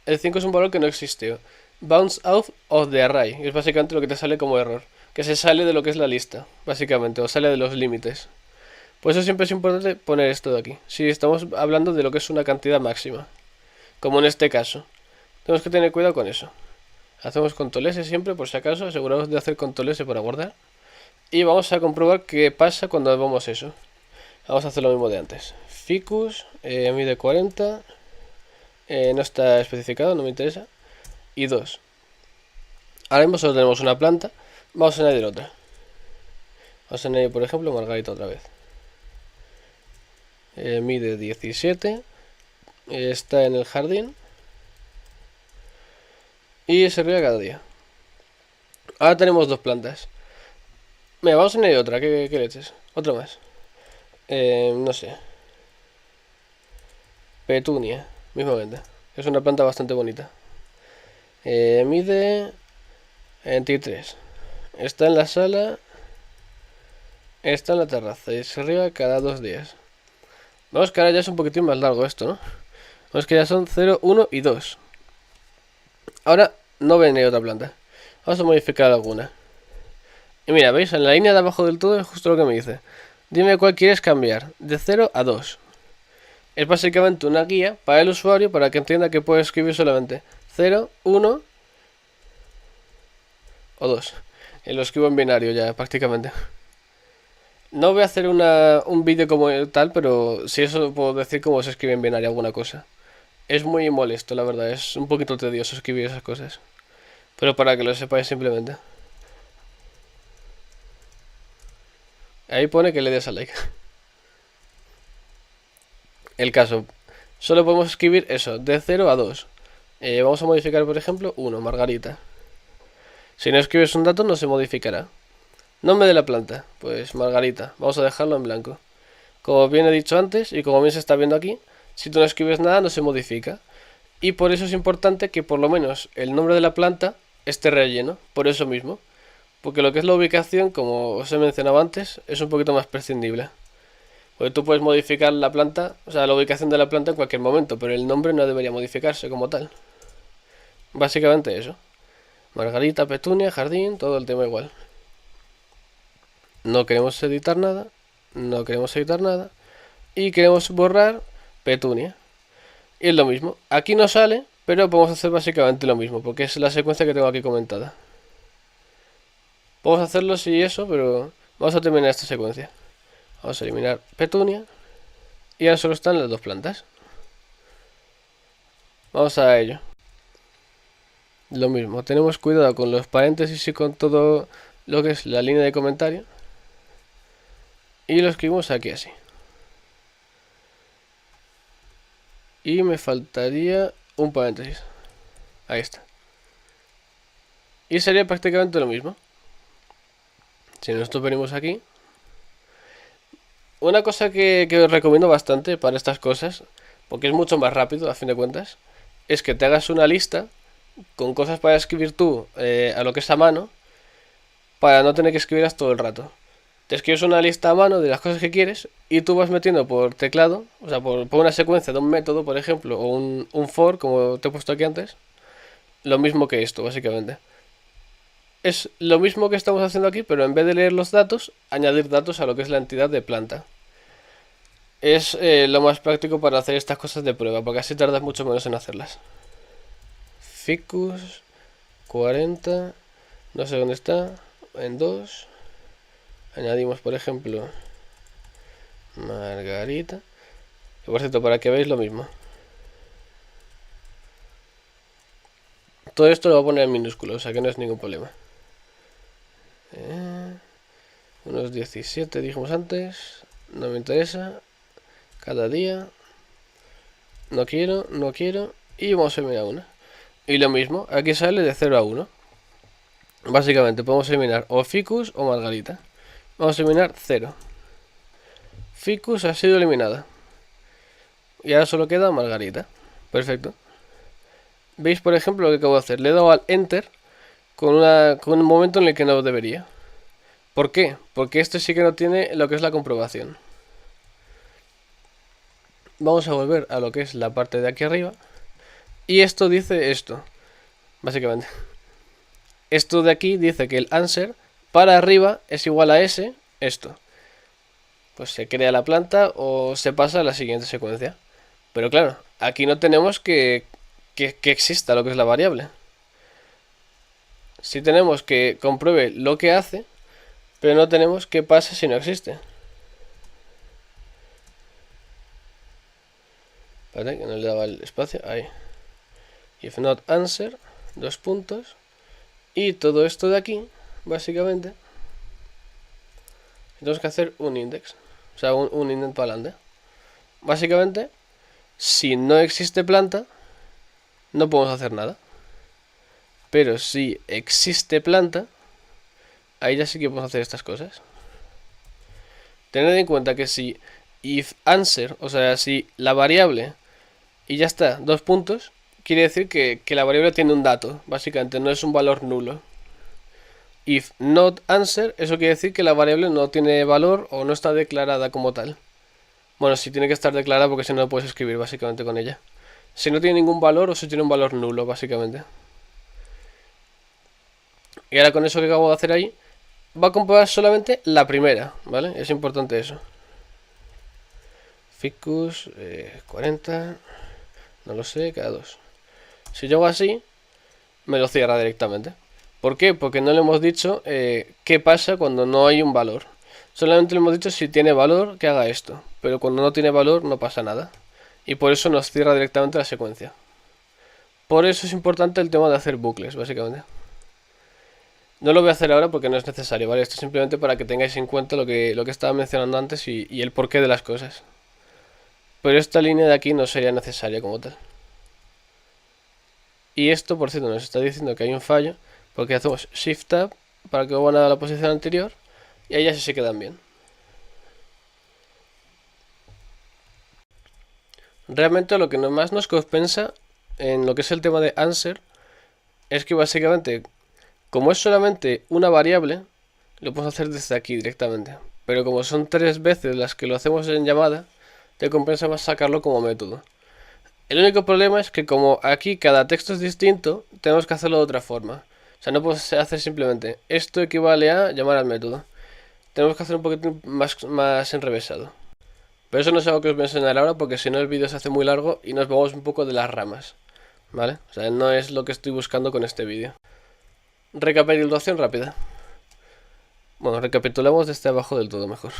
El 5 es un valor que no existe. Bounce out of the array. Es básicamente lo que te sale como error. Que se sale de lo que es la lista, básicamente, o sale de los límites. Por eso siempre es importante poner esto de aquí. Si estamos hablando de lo que es una cantidad máxima, como en este caso, tenemos que tener cuidado con eso. Hacemos control S siempre, por si acaso, aseguraos de hacer control S para guardar. Y vamos a comprobar qué pasa cuando vemos eso. Vamos a hacer lo mismo de antes. Ficus, mide 40, no está especificado, no me interesa. Y 2. Ahora mismo solo tenemos una planta. Vamos a añadir otra. Vamos a añadir, por ejemplo, Margarita otra vez. Mide 17. Está en el jardín. Y se riega cada día. Ahora tenemos 2 plantas. Mira, vamos a añadir otra. ¿Qué leches? Otra más. No sé. Petunia, mismamente. Es una planta bastante bonita. Mide 23. Está en la sala. Está en la terraza y se riega cada 2 días. Vamos que ahora ya es un poquitín más largo esto, ¿no? Vamos que ya son 0, 1 y 2. Ahora no viene otra planta. Vamos a modificar alguna. Y mira, ¿veis? En la línea de abajo del todo es justo lo que me dice. Dime cuál quieres cambiar, de 0 a 2. Es básicamente una guía para el usuario para que entienda que puede escribir solamente 0, 1 o 2. Lo escribo en binario ya prácticamente. No voy a hacer un vídeo como tal, pero si eso puedo decir cómo se escribe en binario alguna cosa. Es muy molesto, la verdad, es un poquito tedioso escribir esas cosas. Pero para que lo sepáis simplemente. Ahí pone que le des a like. El caso. Solo podemos escribir eso, de 0 a 2. Vamos a modificar, por ejemplo, 1, Margarita. Si no escribes un dato, no se modificará. Nombre de la planta, pues Margarita. Vamos a dejarlo en blanco. Como bien he dicho antes, y como bien se está viendo aquí, si tú no escribes nada, no se modifica. Y por eso es importante que por lo menos el nombre de la planta esté relleno, por eso mismo. Porque lo que es la ubicación, como os he mencionado antes, es un poquito más prescindible. Porque tú puedes modificar la planta, o sea, la ubicación de la planta en cualquier momento, pero el nombre no debería modificarse como tal. Básicamente eso. Margarita, petunia, jardín, todo el tema igual. No queremos editar nada, no queremos editar nada. Y queremos borrar petunia. Y es lo mismo. Aquí no sale, pero podemos hacer básicamente lo mismo, porque es la secuencia que tengo aquí comentada. Podemos hacerlo sí eso, pero vamos a terminar esta secuencia. Vamos a eliminar petunia. Y ahora solo están las dos plantas. Vamos a ello. Lo mismo, tenemos cuidado con los paréntesis y con todo lo que es la línea de comentario. Y lo escribimos aquí así. Y me faltaría un paréntesis. Ahí está. Y sería prácticamente lo mismo. Si nosotros venimos aquí. Una cosa que os recomiendo bastante para estas cosas, porque es mucho más rápido a fin de cuentas, es que te hagas una lista con cosas para escribir tú a lo que es a mano, para no tener que escribirlas todo el rato. Te escribes una lista a mano de las cosas que quieres y tú vas metiendo por teclado, o sea, por una secuencia de un método, por ejemplo, o un for, como te he puesto aquí antes, lo mismo que esto, básicamente. Es lo mismo que estamos haciendo aquí, pero en vez de leer los datos, añadir datos a lo que es la entidad de planta. Es lo más práctico para hacer estas cosas de prueba, porque así tardas mucho menos en hacerlas. Ficus 40, no sé dónde está, en 2. Añadimos, por ejemplo, Margarita. Que por cierto, para que veáis lo mismo. Todo esto lo voy a poner en minúsculo, o sea que no es ningún problema. Unos 17 dijimos antes. No me interesa. Cada día. No quiero, no quiero. Y vamos a eliminar una. Y lo mismo, aquí sale de 0 a 1. Básicamente podemos eliminar o Ficus o Margarita. Vamos a eliminar 0. Ficus ha sido eliminada. Y ahora solo queda Margarita. Perfecto. ¿Veis por ejemplo lo que acabo de hacer? Le he dado al Enter con un momento en el que no debería. ¿Por qué? Porque este sí que no tiene lo que es la comprobación. Vamos a volver a lo que es la parte de aquí arriba. Y esto dice esto. Básicamente. Esto de aquí dice que el answer para arriba es igual a ese, esto. Pues se crea la planta o se pasa a la siguiente secuencia. Pero claro, aquí no tenemos que exista lo que es la variable. Sí tenemos que compruebe lo que hace, pero no tenemos qué pasa si no existe. Espérate, que no le daba el espacio. Ahí. If not answer, dos puntos. Y todo esto de aquí, básicamente, tenemos que hacer un index. O sea, un indent para adelante. Básicamente, si no existe planta, no podemos hacer nada. Pero si existe planta, ahí ya sí que podemos hacer estas cosas. Tened en cuenta que si if answer, o sea, si la variable y ya está, dos puntos, quiere decir que la variable tiene un dato, básicamente, no es un valor nulo. If not answer, eso quiere decir que la variable no tiene valor o no está declarada como tal. Bueno, sí tiene que estar declarada porque si no, no puedes escribir básicamente con ella. Si no tiene ningún valor o si tiene un valor nulo, básicamente. Y ahora con eso que acabo de hacer ahí, va a comprobar solamente la primera, ¿vale? Es importante eso. Ficus 40, no lo sé, cada 2. Si yo hago así, me lo cierra directamente. ¿Por qué? Porque no le hemos dicho qué pasa cuando no hay un valor. Solamente le hemos dicho si tiene valor que haga esto. Pero cuando no tiene valor no pasa nada. Y por eso nos cierra directamente la secuencia. Por eso es importante el tema de hacer bucles, básicamente. No lo voy a hacer ahora porque no es necesario, ¿vale? Esto es simplemente para que tengáis en cuenta lo que estaba mencionando antes y el porqué de las cosas. Pero esta línea de aquí no sería necesaria como tal. Y esto, por cierto, nos está diciendo que hay un fallo, porque hacemos Shift Tab para que vuelvan a la posición anterior y ahí ya sí se quedan bien. Realmente lo que más nos compensa en lo que es el tema de answer es que básicamente Como es solamente una variable, lo podemos hacer desde aquí directamente. Pero como son 3 veces las que lo hacemos en llamada, te compensa más sacarlo como método. El único problema es que como aquí cada texto es distinto, tenemos que hacerlo de otra forma. O sea, no puedes hacer simplemente esto equivale a llamar al método. Tenemos que hacer un poquito más enrevesado. Pero eso no es algo que os voy a enseñar ahora porque si no el vídeo se hace muy largo y nos vamos un poco de las ramas. ¿Vale? O sea, no es lo que estoy buscando con este vídeo. Recapitulación rápida. Bueno, recapitulamos desde abajo del todo mejor.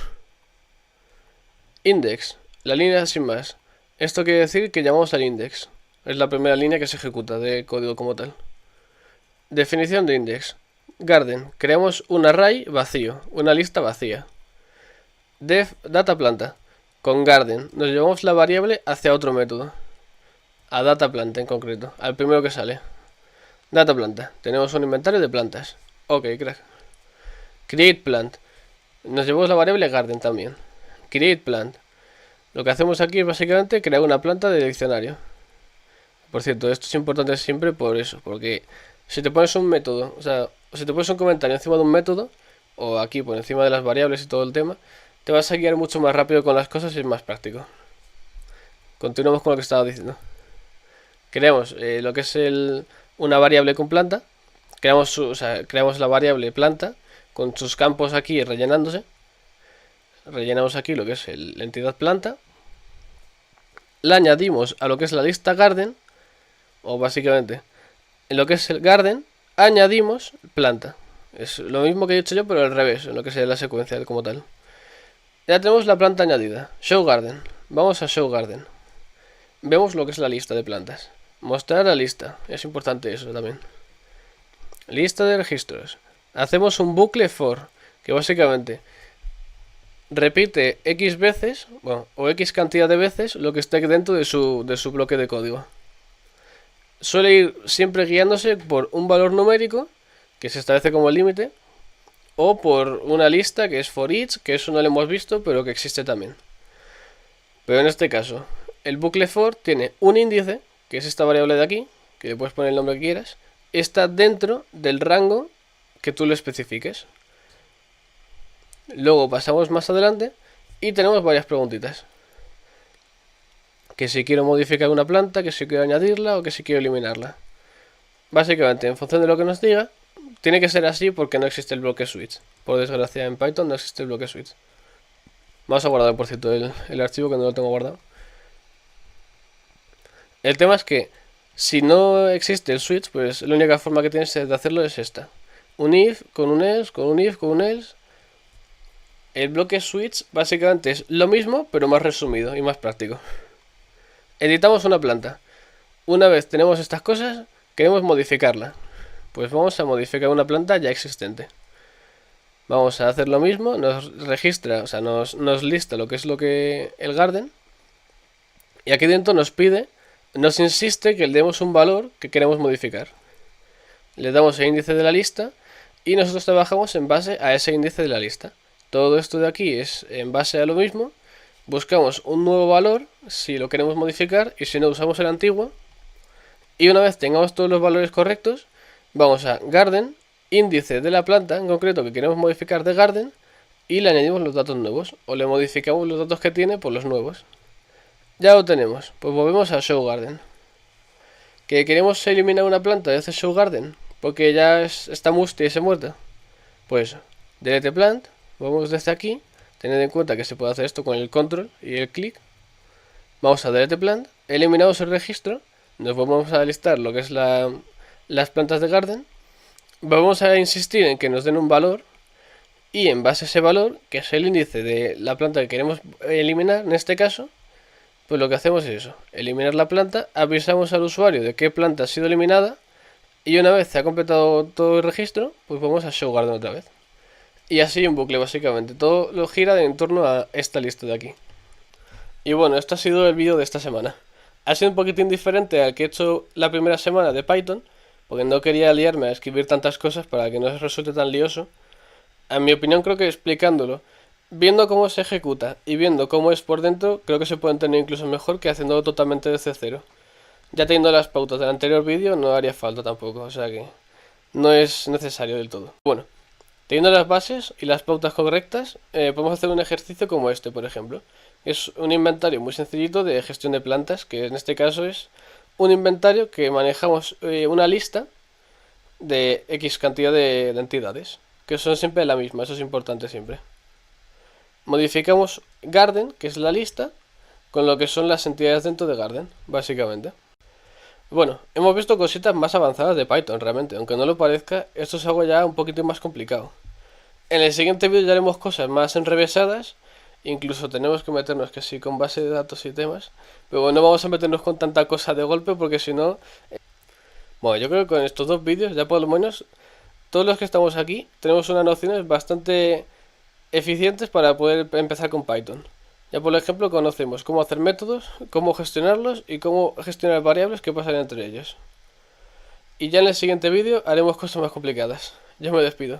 Index, la línea sin más. Esto quiere decir que llamamos al index. Es la primera línea que se ejecuta de código como tal. Definición de index. Garden, creamos un array vacío, una lista vacía. Def data planta. Con garden nos llevamos la variable hacia otro método. A data planta en concreto, al primero que sale. Data planta, tenemos un inventario de plantas. Ok, crack. Create plant, nos llevamos la variable garden también. Create plant, lo que hacemos aquí es básicamente crear una planta de diccionario. Por cierto, esto es importante siempre por eso, porque si te pones un método, o sea, si te pones un comentario encima de un método, o aquí por encima de las variables y todo el tema, te vas a guiar mucho más rápido con las cosas y es más práctico. Continuamos con lo que estaba diciendo. Creamos lo que es una variable con planta. Creamos la variable planta con sus campos aquí rellenándose. Rellenamos aquí lo que es la entidad planta. La añadimos a lo que es la lista garden. O básicamente, en lo que es el garden, añadimos planta. Es lo mismo que he dicho yo, pero al revés, en lo que es la secuencia como tal. Ya tenemos la planta añadida. Show garden. Vamos a show garden. Vemos lo que es la lista de plantas. Mostrar la lista. Es importante eso también. Lista de registros. Hacemos un bucle for, que básicamente repite X veces, bueno, o X cantidad de veces lo que esté dentro de su bloque de código. Suele ir siempre guiándose por un valor numérico, que se establece como límite, o por una lista que es for each, que eso no lo hemos visto, pero que existe también. Pero en este caso, el bucle for tiene un índice, que es esta variable de aquí, que le puedes poner el nombre que quieras, está dentro del rango que tú le especifiques. Luego pasamos más adelante y tenemos varias preguntitas. Que si quiero modificar una planta, que si quiero añadirla o que si quiero eliminarla. Básicamente, en función de lo que nos diga, tiene que ser así porque no existe el bloque switch. Por desgracia en Python no existe el bloque switch. Vamos a guardar, por cierto, el archivo que no lo tengo guardado. El tema es que si no existe el switch, pues la única forma que tienes de hacerlo es esta. Un if, con un else, con un if, con un else. El bloque switch básicamente es lo mismo, pero más resumido y más práctico. Editamos una planta. Una vez tenemos estas cosas, queremos modificarla. Pues vamos a modificar una planta ya existente. Vamos a hacer lo mismo, nos registra, o sea, nos lista lo que es el garden. Y aquí dentro nos insiste que le demos un valor que queremos modificar. Le damos el índice de la lista y nosotros trabajamos en base a ese índice de la lista. Todo esto de aquí es en base a lo mismo. Buscamos un nuevo valor si lo queremos modificar y si no usamos el antiguo. Y una vez tengamos todos los valores correctos, vamos a garden, índice de la planta en concreto que queremos modificar de garden y le añadimos los datos nuevos o le modificamos los datos que tiene por los nuevos. Ya lo tenemos, pues volvemos a show garden. Que queremos eliminar una planta de ese show garden porque ya está mustia y se muerta. Pues delete plant, vamos desde aquí. Tened en cuenta que se puede hacer esto con el control y el clic. Vamos a delete plant, eliminamos el registro, nos vamos a listar lo que es las plantas de garden. Vamos a insistir en que nos den un valor y en base a ese valor, que es el índice de la planta que queremos eliminar, en este caso, pues lo que hacemos es eso, eliminar la planta, avisamos al usuario de qué planta ha sido eliminada y una vez se ha completado todo el registro, pues vamos a show garden otra vez. Y así un bucle básicamente, todo lo gira en torno a esta lista de aquí. Y bueno, esto ha sido el vídeo de esta semana. Ha sido un poquitín diferente al que he hecho la primera semana de Python, porque no quería liarme a escribir tantas cosas para que no se resulte tan lioso. En mi opinión creo que explicándolo, viendo cómo se ejecuta y viendo cómo es por dentro, creo que se puede entender incluso mejor que haciéndolo totalmente desde cero. Ya teniendo las pautas del anterior vídeo no haría falta tampoco, o sea que no es necesario del todo. Bueno, teniendo las bases y las pautas correctas, podemos hacer un ejercicio como este, por ejemplo. Es un inventario muy sencillito de gestión de plantas, que en este caso es un inventario que manejamos una lista de X cantidad de entidades, que son siempre la misma, eso es importante siempre. Modificamos Garden, que es la lista, con lo que son las entidades dentro de Garden, básicamente. Bueno, hemos visto cositas más avanzadas de Python realmente, aunque no lo parezca, esto es algo ya un poquito más complicado. En el siguiente vídeo ya haremos cosas más enrevesadas, incluso tenemos que meternos que sí con base de datos y temas, pero bueno, no vamos a meternos con tanta cosa de golpe porque si no... Bueno, yo creo que con estos dos vídeos ya por lo menos todos los que estamos aquí tenemos unas nociones bastante eficientes para poder empezar con Python. Ya por ejemplo conocemos cómo hacer métodos, cómo gestionarlos y cómo gestionar variables que pasan entre ellos. Y ya en el siguiente vídeo haremos cosas más complicadas. Yo me despido.